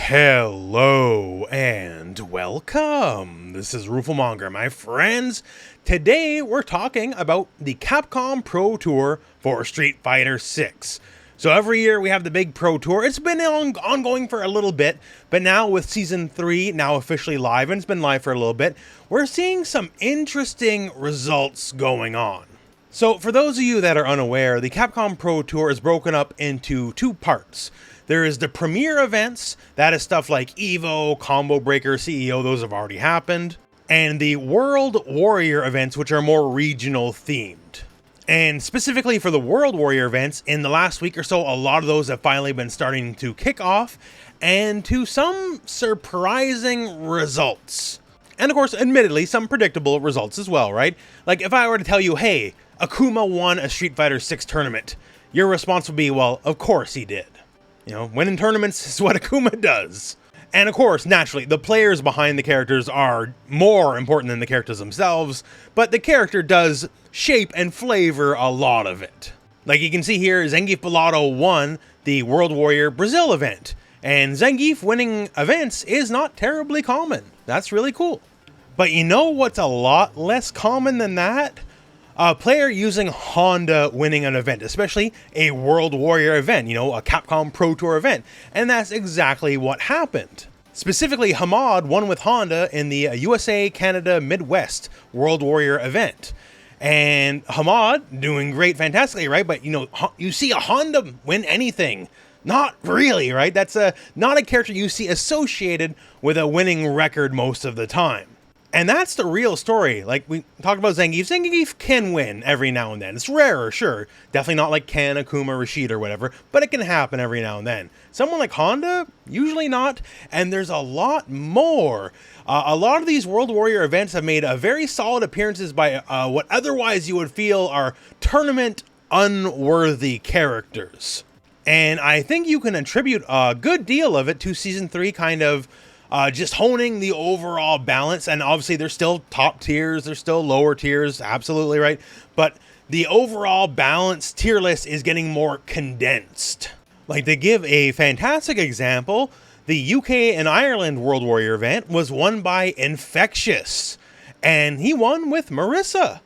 Hello and welcome. This is Rooflemonger, my friends. Today we're talking about the Capcom Pro Tour for Street Fighter 6. So every year we have the big Pro Tour. It's been ongoing for a little bit, but now with Season 3 now officially live, and it's been live for a little bit, we're seeing some interesting results going on. So for those of you that are unaware, the Capcom Pro Tour is broken up into two parts. There is the premier events, that is stuff like EVO, Combo Breaker, CEO, those have already happened, and the World Warrior events, which are more regional themed. And specifically for the World Warrior events, in the last week or so, a lot of those have finally been starting to kick off, and to some surprising results. And of course, admittedly, some predictable results as well, right? Like if I were to tell you, hey, Akuma won a Street Fighter 6 tournament, your response would be, well, of course he did. You know, winning tournaments is what Akuma does. And of course, naturally, the players behind the characters are more important than the characters themselves, but the character does shape and flavor a lot of it. Like you can see here, Zangief Bellotto won the World Warrior Brazil event, and Zangief winning events is not terribly common. That's really cool. But you know what's a lot less common than that? A player using Honda winning an event, especially a World Warrior event, you know, a Capcom Pro Tour event. And that's exactly what happened. Specifically, Hamad won with Honda in the USA, Canada, Midwest World Warrior event. And Hamad doing great, fantastically, right? But, you know, you see a Honda win anything. Not really, right? That's not a character you see associated with a winning record most of the time. And that's the real story. Like we talked about Zangief. Zangief can win every now and then. It's rarer, sure. Definitely not like Ken, Akuma, Rashid or whatever, but it can happen every now and then. Someone like Honda, usually not. And there's a lot more. A lot of these World Warrior events have made very solid appearances by what otherwise you would feel are tournament unworthy characters. And I think you can attribute a good deal of it to Season 3 kind of just honing the overall balance. And obviously there's still top tiers, there's still lower tiers, absolutely right. But the overall balance tier list is getting more condensed. Like to give a fantastic example, the UK and Ireland World Warrior event was won by Infectious. And he won with Marisa.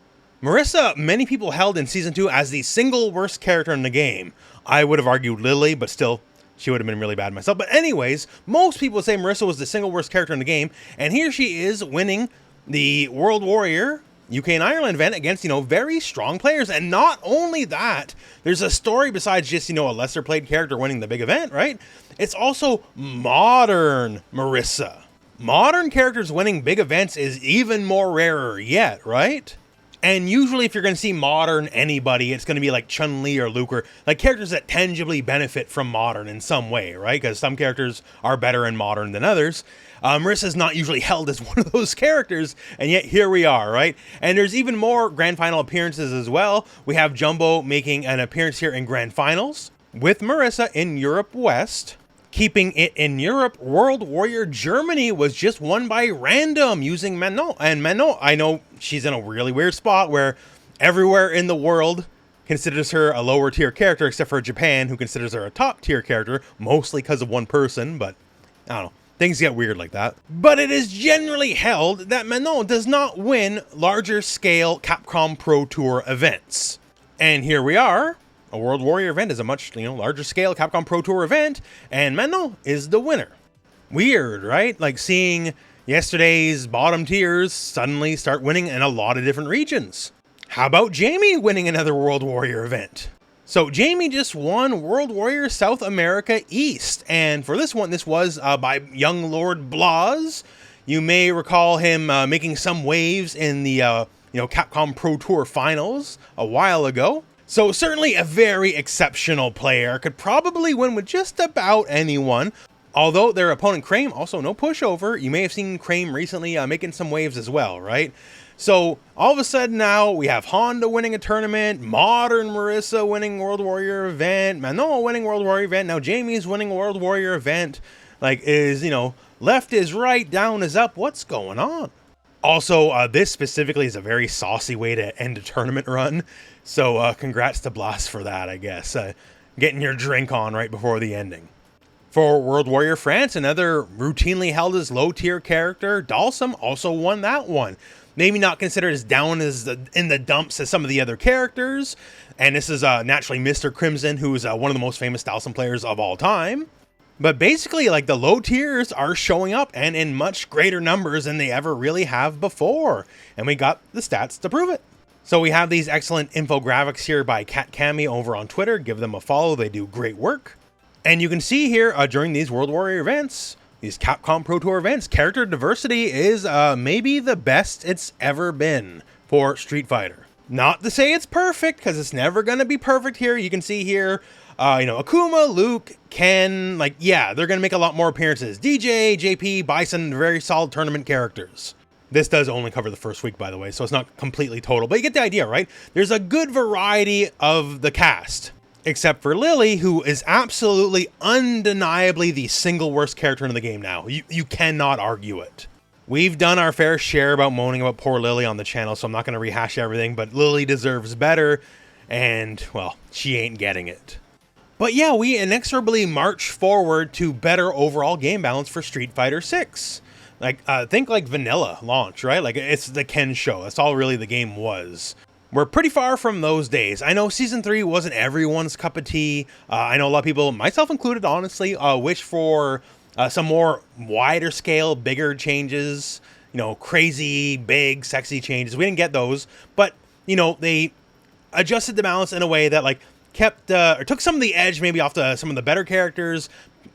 Marisa, many people held in Season 2 as the single worst character in the game. I would have argued Lily, but still, she would have been really bad myself. But anyways, most people say Marisa was the single worst character in the game. And here she is winning the World Warrior UK and Ireland event against, you know, very strong players. And not only that, there's a story besides just, you know, a lesser played character winning the big event, right? It's also modern Marisa. Modern characters winning big events is even more rarer yet, right? And usually if you're going to see modern anybody, it's going to be like Chun-Li or Luke, or like characters that tangibly benefit from modern in some way, right? Because some characters are better in modern than others. Marisa's not usually held as one of those characters, and yet here we are, right? And there's even more Grand Final appearances as well. We have Jumbo making an appearance here in Grand Finals with Marisa in Europe West. Keeping it in Europe, World Warrior Germany was just won by random using Manon. And Manon, I know she's in a really weird spot where everywhere in the world considers her a lower tier character, except for Japan, who considers her a top tier character, mostly because of one person, but I don't know. Things get weird like that. But it is generally held that Manon does not win larger scale Capcom Pro Tour events. And here we are. A World Warrior event is a much, you know, larger scale Capcom Pro Tour event, and Manon is the winner. Weird, right? Like seeing yesterday's bottom tiers suddenly start winning in a lot of different regions. How about Jamie winning another World Warrior event? So Jamie just won World Warrior South America East, and for this one, this was by young Lord Blas. You may recall him making some waves in the Capcom Pro Tour finals a while ago. So certainly a very exceptional player, could probably win with just about anyone. Although their opponent Crame, also no pushover. You may have seen Crame recently making some waves as well, right? So all of a sudden now we have Honda winning a tournament, modern Marisa winning World Warrior event, Manon winning World Warrior event, now Jamie's winning World Warrior event. Like is, you know, left is right, down is up. What's going on? Also, this specifically is a very saucy way to end a tournament run. So congrats to Blas for that, I guess. Getting your drink on right before the ending. For World Warrior France, another routinely held as low-tier character, Dhalsim also won that one. Maybe not considered as down as in the dumps as some of the other characters. And this is naturally Mr. Crimson, who is one of the most famous Dhalsim players of all time. But basically, like, the low tiers are showing up, and in much greater numbers than they ever really have before. And we got the stats to prove it. So we have these excellent infographics here by Cat Cami over on Twitter. Give them a follow. They do great work. And you can see here during these World Warrior events, these Capcom Pro Tour events, character diversity is maybe the best it's ever been for Street Fighter. Not to say it's perfect, because it's never going to be perfect here. You can see here, Akuma, Luke, Ken, like, yeah, they're going to make a lot more appearances. DJ, JP, Bison, very solid tournament characters. This does only cover the first week, by the way, so it's not completely total, but you get the idea, right? There's a good variety of the cast. Except for Lily, who is absolutely, undeniably the single worst character in the game now. You cannot argue it. We've done our fair share about moaning about poor Lily on the channel, so I'm not going to rehash everything, but Lily deserves better, and, well, she ain't getting it. But yeah, we inexorably march forward to better overall game balance for Street Fighter 6. Like, think like vanilla launch, right? Like, it's the Ken show. That's all really the game was. We're pretty far from those days. I know Season 3 wasn't everyone's cup of tea. I know a lot of people, myself included, honestly, wish for some more wider scale, bigger changes. Crazy, big, sexy changes. We didn't get those. But, they adjusted the balance in a way that, like, kept, or took some of the edge maybe off some of the better characters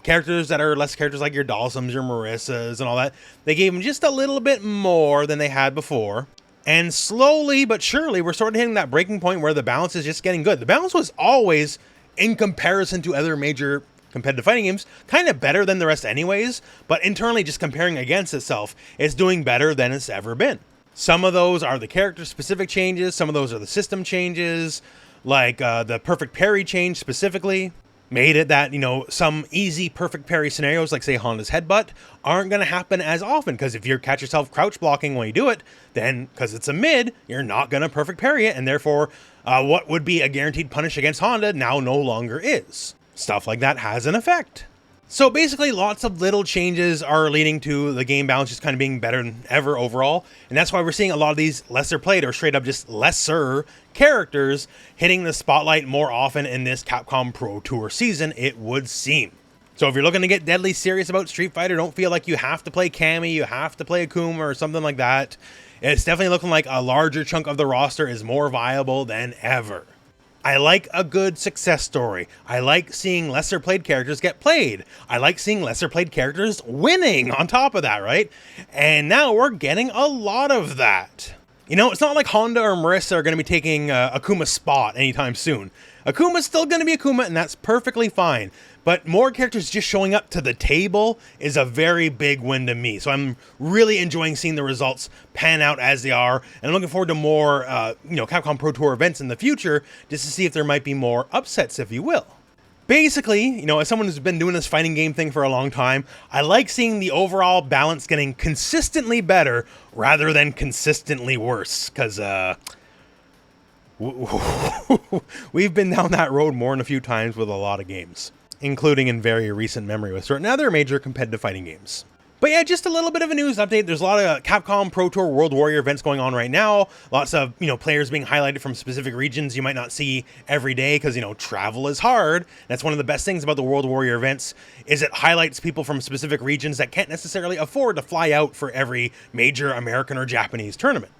that are less characters like your Dhalsims, your Marissas, and all that. They gave them just a little bit more than they had before. And slowly but surely, we're sort of hitting that breaking point where the balance is just getting good. The balance was always, in comparison to other major competitive fighting games, kind of better than the rest anyways, but internally just comparing against itself, it's doing better than it's ever been. Some of those are the character-specific changes, some of those are the system changes, like the perfect parry change specifically. Made it that, some easy perfect parry scenarios, like say Honda's headbutt, aren't going to happen as often, because if you catch yourself crouch blocking when you do it, then, because it's a mid, you're not going to perfect parry it, and therefore, what would be a guaranteed punish against Honda now no longer is. Stuff like that has an effect. So basically, lots of little changes are leading to the game balance just kind of being better than ever overall. And that's why we're seeing a lot of these lesser played or straight up just lesser characters hitting the spotlight more often in this Capcom Pro Tour season, it would seem. So if you're looking to get deadly serious about Street Fighter, don't feel like you have to play Cammy, you have to play Akuma or something like that. It's definitely looking like a larger chunk of the roster is more viable than ever. I like a good success story. I like seeing lesser played characters get played. I like seeing lesser played characters winning on top of that, right? And now we're getting a lot of that. It's not like Honda or Marissa are going to be taking Akuma's spot anytime soon. Akuma's still going to be Akuma, and that's perfectly fine. But more characters just showing up to the table is a very big win to me. So I'm really enjoying seeing the results pan out as they are. And I'm looking forward to more, Capcom Pro Tour events in the future, just to see if there might be more upsets, if you will. Basically, as someone who's been doing this fighting game thing for a long time, I like seeing the overall balance getting consistently better rather than consistently worse. Because, we've been down that road more than a few times with a lot of games, including in very recent memory with certain other major competitive fighting games. But yeah, just a little bit of a news update. There's a lot of Capcom Pro Tour World Warrior events going on right now. Lots of, players being highlighted from specific regions you might not see every day because, travel is hard. That's one of the best things about the World Warrior events is it highlights people from specific regions that can't necessarily afford to fly out for every major American or Japanese tournament.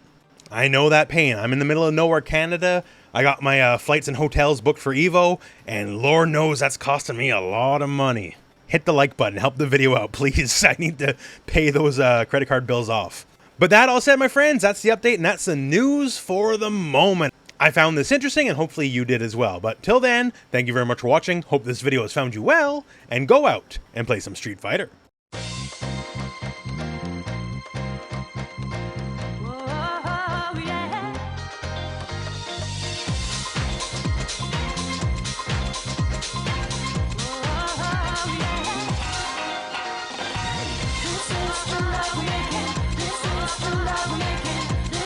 I know that pain. I'm in the middle of nowhere, Canada. I got my flights and hotels booked for EVO, and Lord knows that's costing me a lot of money. Hit the like button, help the video out, please. I need to pay those credit card bills off. But that all said, my friends, that's the update, and that's the news for the moment. I found this interesting, and hopefully you did as well. But till then, thank you very much for watching. Hope this video has found you well, and go out and play some Street Fighter.